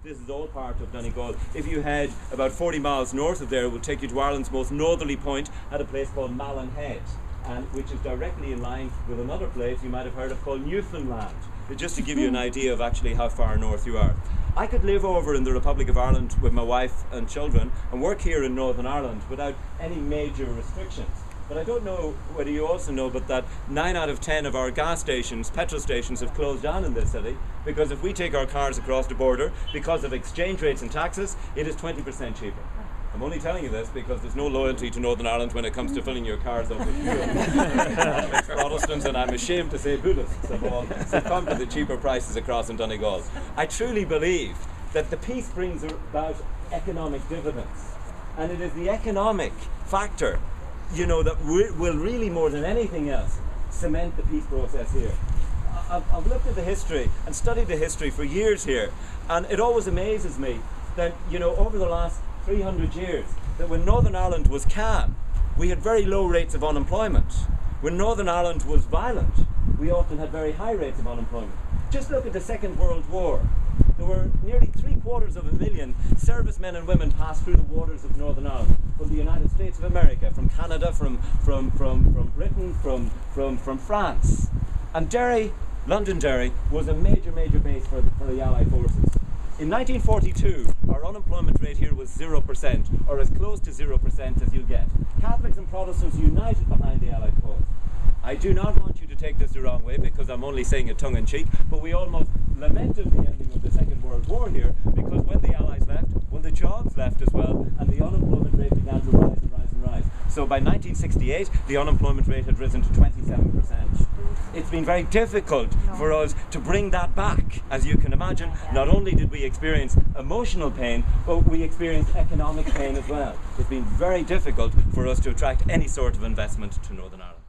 This is all part of Donegal. If you head about 40 miles north of there, it will take you to Ireland's most northerly point at a place called Malin Head, and which is directly in line with another place you might have heard of called Newfoundland, just to give you an idea of actually how far north you are. I could live over in the Republic of Ireland with my wife and children and work here in Northern Ireland without any major restrictions. But I don't know whether you also know, but that 9 out of 10 of our gas stations, petrol stations, have closed down in this city, because if we take our cars across the border, because of exchange rates and taxes, it is 20% cheaper. I'm only telling you this because there's no loyalty to Northern Ireland when it comes to filling your cars up with fuel. Protestants, and I'm ashamed to say Buddhists, have all succumbed to the cheaper prices across in Donegal. I truly believe that the peace brings about economic dividends, and it is the economic factor, you know, that will really, more than anything else, cement the peace process here. I've looked at the history and studied the history for years here, and it always amazes me that, you know, over the last 300 years, that when Northern Ireland was calm, we had very low rates of unemployment. When Northern Ireland was violent, we often had very high rates of unemployment. Just look at the Second World War. There were nearly 750,000 servicemen and women passed through the waters of Northern Ireland, from the United States of America, from Canada, from Britain, from France. And Derry, London Derry, was a major base for the Allied forces. In 1942, our unemployment rate here was 0%, or as close to 0% as you get. Catholics and Protestants united behind the Allied cause. I do not want you to take this the wrong way, because I'm only saying it tongue-in-cheek, but we almost lamented the ending of the Second World War here, because when the Allies left, well, the jobs left as well, and the unemployment rate began to rise and rise and rise. So by 1968, the unemployment rate had risen to 27%. It's been very difficult for us to bring that back, as you can imagine. Not only did we experience emotional pain, but we experienced economic pain as well. It's been very difficult for us to attract any sort of investment to Northern Ireland.